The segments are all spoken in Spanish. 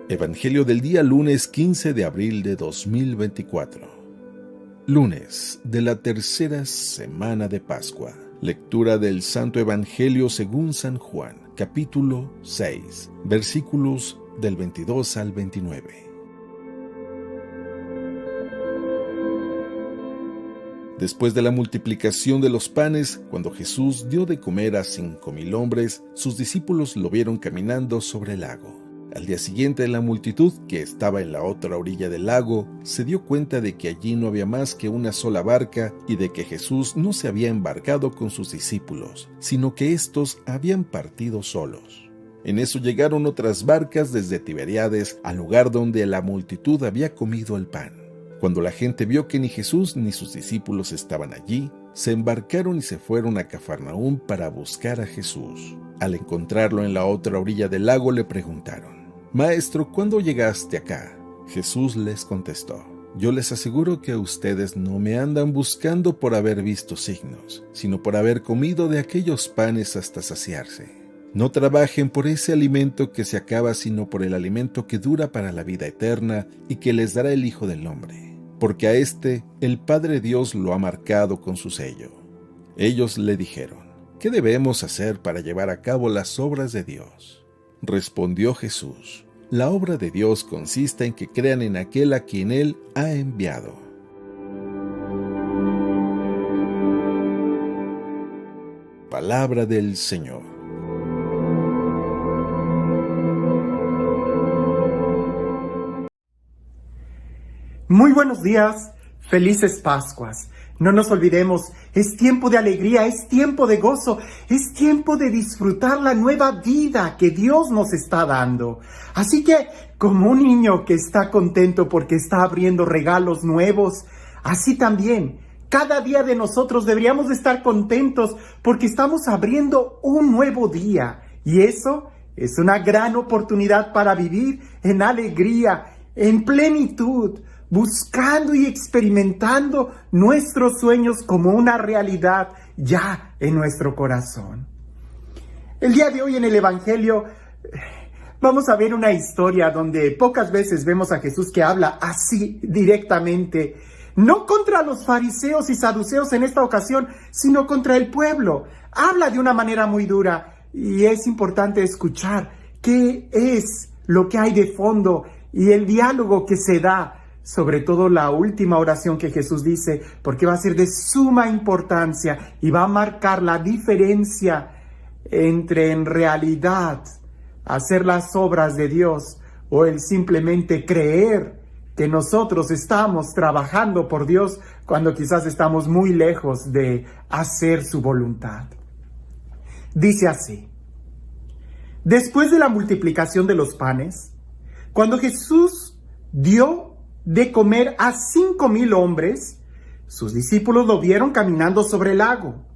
Evangelio del día lunes 15 de abril de 2024. Lunes de la tercera semana de Pascua. Lectura del Santo Evangelio según San Juan, capítulo 6, versículos del 22 al 29. Después de la multiplicación de los panes, cuando Jesús dio de comer a 5,000 hombres, sus discípulos lo vieron caminando sobre el lago. Al día siguiente, la multitud, que estaba en la otra orilla del lago, se dio cuenta de que allí no había más que una sola barca y de que Jesús no se había embarcado con sus discípulos, sino que éstos habían partido solos. En eso llegaron otras barcas desde Tiberíades al lugar donde la multitud había comido el pan. Cuando la gente vio que ni Jesús ni sus discípulos estaban allí, se embarcaron y se fueron a Cafarnaúm para buscar a Jesús. Al encontrarlo en la otra orilla del lago le preguntaron: «Maestro, ¿cuándo llegaste acá?». Jesús les contestó: «Yo les aseguro que ustedes no me andan buscando por haber visto signos, sino por haber comido de aquellos panes hasta saciarse. No trabajen por ese alimento que se acaba, sino por el alimento que dura para la vida eterna y que les dará el Hijo del Hombre, porque a éste el Padre Dios lo ha marcado con su sello». Ellos le dijeron: «¿Qué debemos hacer para llevar a cabo las obras de Dios?». Respondió Jesús: «La obra de Dios consiste en que crean en aquel a quien Él ha enviado». Palabra del Señor. Muy buenos días, felices Pascuas. No nos olvidemos, es tiempo de alegría, es tiempo de gozo, es tiempo de disfrutar la nueva vida que Dios nos está dando. Así que, como un niño que está contento porque está abriendo regalos nuevos, así también, cada día de nosotros deberíamos de estar contentos porque estamos abriendo un nuevo día. Y eso es una gran oportunidad para vivir en alegría, en plenitud, buscando y experimentando nuestros sueños como una realidad ya en nuestro corazón. El día de hoy en el Evangelio vamos a ver una historia donde pocas veces vemos a Jesús que habla así directamente, no contra los fariseos y saduceos en esta ocasión, sino contra el pueblo. Habla de una manera muy dura y es importante escuchar qué es lo que hay de fondo y el diálogo que se da. Sobre todo la última oración que Jesús dice, porque va a ser de suma importancia y va a marcar la diferencia entre en realidad hacer las obras de Dios o el simplemente creer que nosotros estamos trabajando por Dios cuando quizás estamos muy lejos de hacer su voluntad. Dice así: después de la multiplicación de los panes, cuando Jesús dio de comer a 5,000 hombres, sus discípulos lo vieron caminando sobre el lago.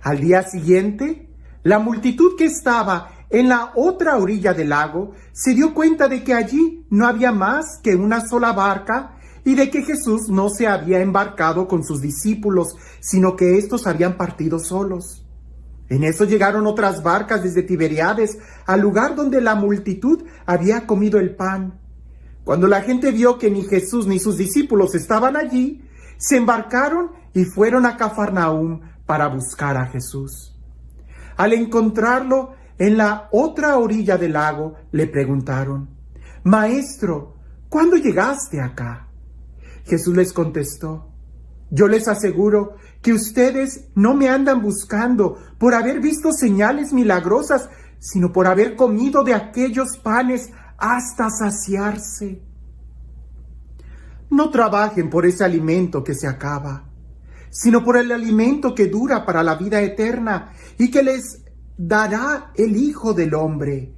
Al día siguiente, la multitud que estaba en la otra orilla del lago se dio cuenta de que allí no había más que una sola barca y de que Jesús no se había embarcado con sus discípulos, sino que éstos habían partido solos. En eso llegaron otras barcas desde Tiberíades al lugar donde la multitud había comido el pan. Cuando la gente vio que ni Jesús ni sus discípulos estaban allí, se embarcaron y fueron a Cafarnaúm para buscar a Jesús. Al encontrarlo en la otra orilla del lago, le preguntaron: «Maestro, ¿cuándo llegaste acá?». Jesús les contestó: «Yo les aseguro que ustedes no me andan buscando por haber visto señales milagrosas, sino por haber comido de aquellos panes hasta saciarse. No trabajen por ese alimento que se acaba, sino por el alimento que dura para la vida eterna y que les dará el Hijo del Hombre,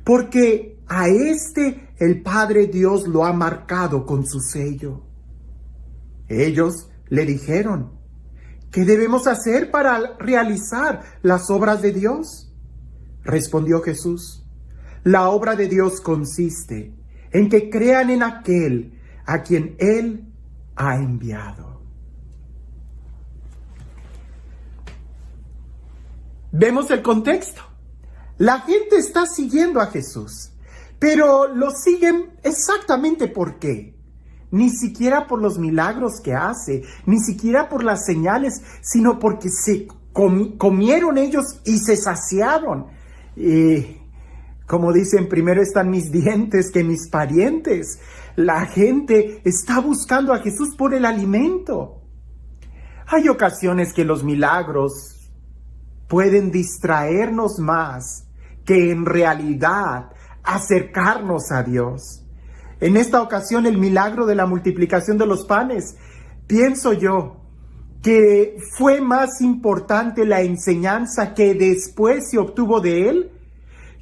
porque a éste el Padre Dios lo ha marcado con su sello». Ellos le dijeron: «¿Qué debemos hacer para realizar las obras de Dios?». Respondió Jesús: «La obra de Dios consiste en que crean en aquel a quien Él ha enviado». Vemos el contexto. La gente está siguiendo a Jesús, pero lo siguen exactamente ¿por qué? Ni siquiera por los milagros que hace, ni siquiera por las señales, sino porque se comieron ellos y se saciaron. Y como dicen, primero están mis dientes que mis parientes. La gente está buscando a Jesús por el alimento. Hay ocasiones que los milagros pueden distraernos más que en realidad acercarnos a Dios. En esta ocasión, el milagro de la multiplicación de los panes, pienso yo que fue más importante la enseñanza que después se obtuvo de él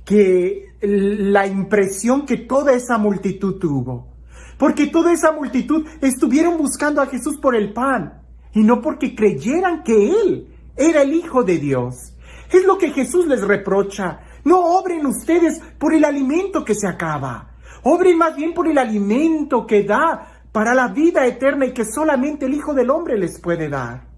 que la impresión que toda esa multitud tuvo. Porque toda esa multitud estuvieron buscando a Jesús por el pan y no porque creyeran que él era el Hijo de Dios. Es lo que Jesús les reprocha. No obren ustedes por el alimento que se acaba. Obren más bien por el alimento que da para la vida eterna y que solamente el Hijo del Hombre les puede dar.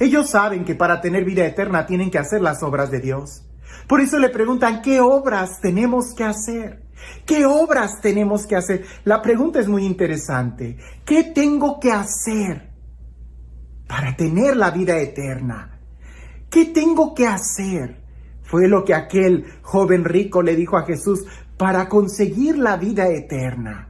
Ellos saben que para tener vida eterna tienen que hacer las obras de Dios. Por eso le preguntan, ¿qué obras tenemos que hacer? ¿Qué obras tenemos que hacer? La pregunta es muy interesante. ¿Qué tengo que hacer para tener la vida eterna? ¿Qué tengo que hacer? Fue lo que aquel joven rico le dijo a Jesús para conseguir la vida eterna.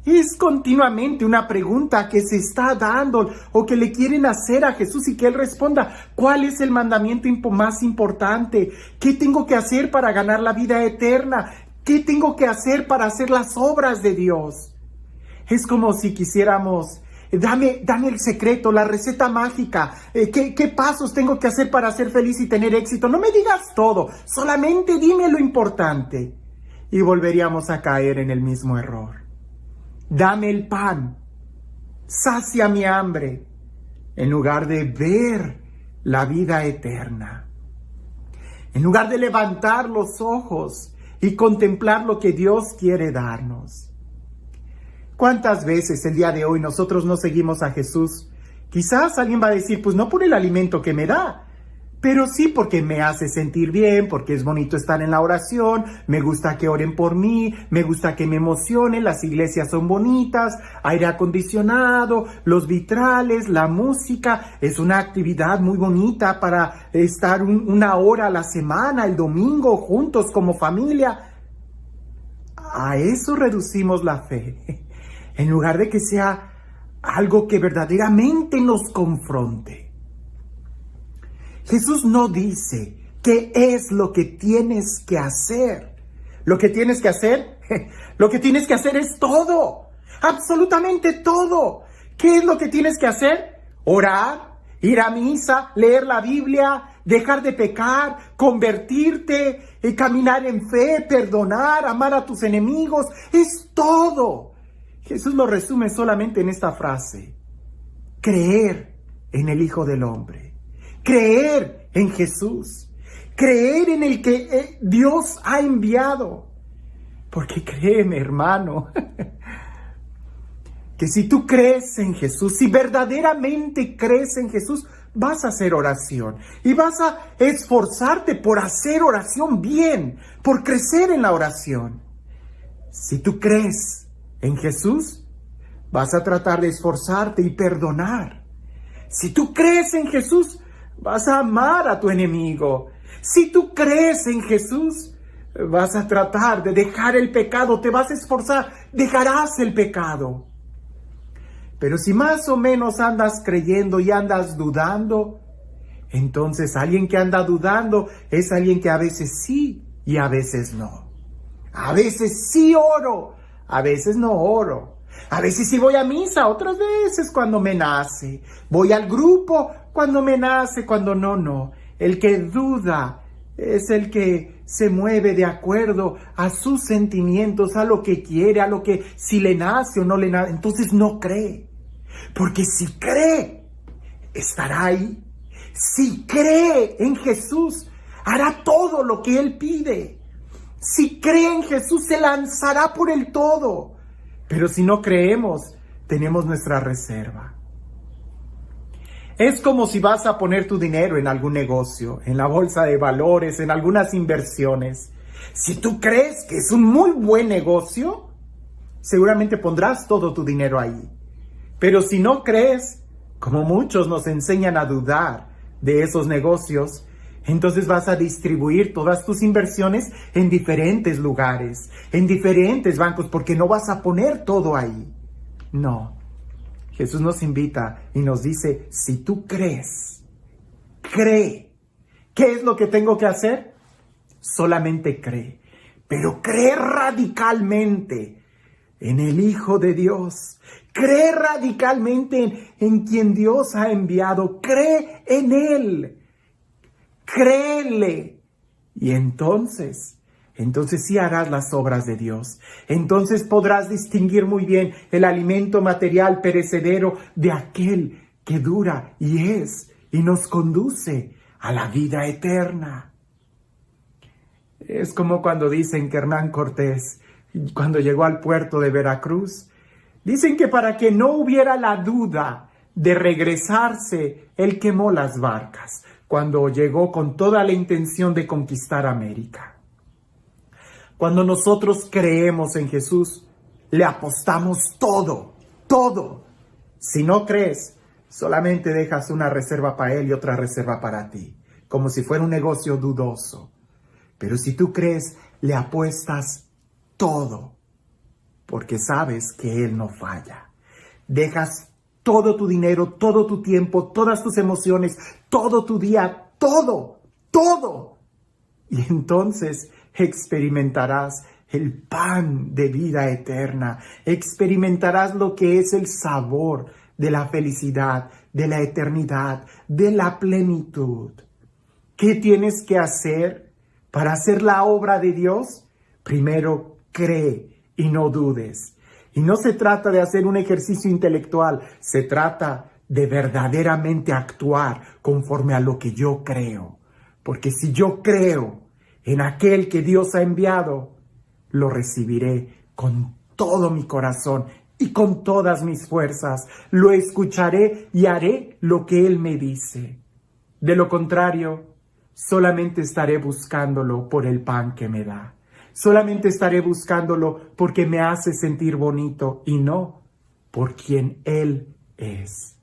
Es continuamente una pregunta que se está dando o que le quieren hacer a Jesús y que Él responda. ¿Cuál es el mandamiento más importante? ¿Qué tengo que hacer para ganar la vida eterna? ¿Qué tengo que hacer para hacer las obras de Dios? Es como si quisiéramos, dame el secreto, la receta mágica. ¿Qué pasos tengo que hacer para ser feliz y tener éxito? No me digas todo, solamente dime lo importante. Y volveríamos a caer en el mismo error. Dame el pan, sacia mi hambre, en lugar de ver la vida eterna. En lugar de levantar los ojos y contemplar lo que Dios quiere darnos. ¿Cuántas veces el día de hoy nosotros no seguimos a Jesús? Quizás alguien va a decir, pues no por el alimento que me da, pero sí porque me hace sentir bien, porque es bonito estar en la oración, me gusta que oren por mí, me gusta que me emocionen, las iglesias son bonitas, aire acondicionado, los vitrales, la música, es una actividad muy bonita para estar una hora a la semana, el domingo, juntos como familia. A eso reducimos la fe, en lugar de que sea algo que verdaderamente nos confronte. Jesús no dice qué es lo que tienes que hacer. Lo que tienes que hacer, lo que tienes que hacer es todo, absolutamente todo. ¿Qué es lo que tienes que hacer? Orar, ir a misa, leer la Biblia, dejar de pecar, convertirte, caminar en fe, perdonar, amar a tus enemigos. Es todo. Jesús lo resume solamente en esta frase: creer en el Hijo del Hombre. Creer en Jesús, creer en el que Dios ha enviado. Porque créeme, hermano, que si tú crees en Jesús, si verdaderamente crees en Jesús, vas a hacer oración y vas a esforzarte por hacer oración bien, por crecer en la oración. Si tú crees en Jesús, vas a tratar de esforzarte y perdonar. Si tú crees en Jesús, vas a amar a tu enemigo. Si tú crees en Jesús, vas a tratar de dejar el pecado, te vas a esforzar, dejarás el pecado. Pero si más o menos andas creyendo y andas dudando, entonces alguien que anda dudando es alguien que a veces sí y a veces no. A veces sí oro, a veces no oro. A veces sí voy a misa, otras veces cuando me nace. Voy al grupo cuando me nace, cuando no. El que duda es el que se mueve de acuerdo a sus sentimientos, a lo que quiere, a lo que si le nace o no le nace. Entonces no cree. Porque si cree, estará ahí. Si cree en Jesús, hará todo lo que Él pide. Si cree en Jesús, se lanzará por el todo. Pero si no creemos, tenemos nuestra reserva. Es como si vas a poner tu dinero en algún negocio, en la bolsa de valores, en algunas inversiones. Si tú crees que es un muy buen negocio, seguramente pondrás todo tu dinero ahí. Pero si no crees, como muchos nos enseñan a dudar de esos negocios, entonces vas a distribuir todas tus inversiones en diferentes lugares, en diferentes bancos, porque no vas a poner todo ahí. No. Jesús nos invita y nos dice, si tú crees, cree. ¿Qué es lo que tengo que hacer? Solamente cree. Pero cree radicalmente en el Hijo de Dios. Cree radicalmente en quien Dios ha enviado. Cree en Él. Créele. Y entonces sí harás las obras de Dios. Entonces podrás distinguir muy bien el alimento material perecedero de aquel que dura y nos conduce a la vida eterna. Es como cuando dicen que Hernán Cortés, cuando llegó al puerto de Veracruz, dicen que para que no hubiera la duda de regresarse, él quemó las barcas cuando llegó con toda la intención de conquistar América. Cuando nosotros creemos en Jesús, le apostamos todo, todo. Si no crees, solamente dejas una reserva para Él y otra reserva para ti, como si fuera un negocio dudoso. Pero si tú crees, le apuestas todo, porque sabes que Él no falla. Dejas todo tu dinero, todo tu tiempo, todas tus emociones, todo tu día, todo. Y entonces experimentarás el pan de vida eterna. Experimentarás lo que es el sabor de la felicidad, de la eternidad, de la plenitud. ¿Qué tienes que hacer para hacer la obra de Dios? Primero, cree y no dudes. Y no se trata de hacer un ejercicio intelectual, se trata de verdaderamente actuar conforme a lo que yo creo. Porque si yo creo en aquel que Dios ha enviado, lo recibiré con todo mi corazón y con todas mis fuerzas. Lo escucharé y haré lo que Él me dice. De lo contrario, solamente estaré buscándolo por el pan que me da. Solamente estaré buscándolo porque me hace sentir bonito y no por quien Él es.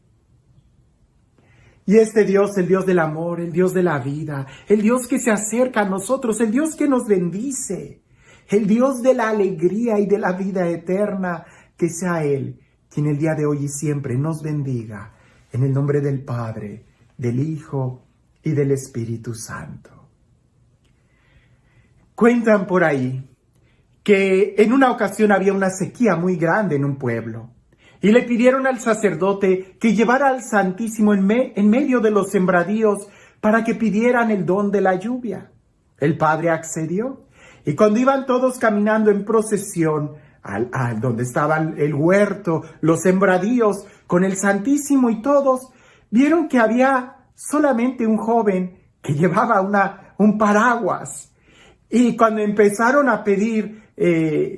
Y este Dios, el Dios del amor, el Dios de la vida, el Dios que se acerca a nosotros, el Dios que nos bendice, el Dios de la alegría y de la vida eterna, que sea Él quien el día de hoy y siempre nos bendiga, en el nombre del Padre, del Hijo y del Espíritu Santo. Cuentan por ahí que en una ocasión había una sequía muy grande en un pueblo y le pidieron al sacerdote que llevara al Santísimo en medio de los sembradíos para que pidieran el don de la lluvia. El padre accedió y cuando iban todos caminando en procesión al donde estaban el huerto, los sembradíos con el Santísimo y todos, vieron que había solamente un joven que llevaba un paraguas. Y cuando empezaron a pedir,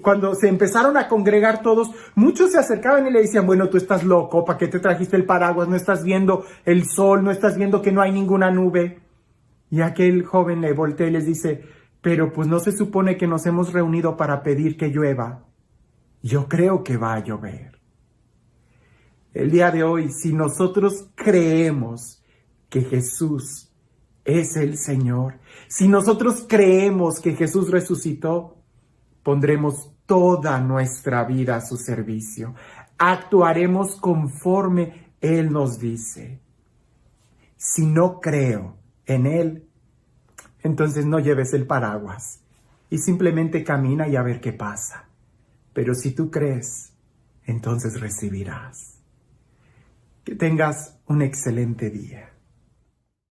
cuando se empezaron a congregar todos, muchos se acercaban y le decían, bueno, tú estás loco, ¿para qué te trajiste el paraguas? No estás viendo el sol, no estás viendo que no hay ninguna nube. Y aquel joven le voltea y les dice, pero pues no se supone que nos hemos reunido para pedir que llueva. Yo creo que va a llover. El día de hoy, si nosotros creemos que Jesús es el Señor, si nosotros creemos que Jesús resucitó, pondremos toda nuestra vida a su servicio. Actuaremos conforme Él nos dice. Si no creo en Él, entonces no lleves el paraguas y simplemente camina y a ver qué pasa. Pero si tú crees, entonces recibirás. Que tengas un excelente día.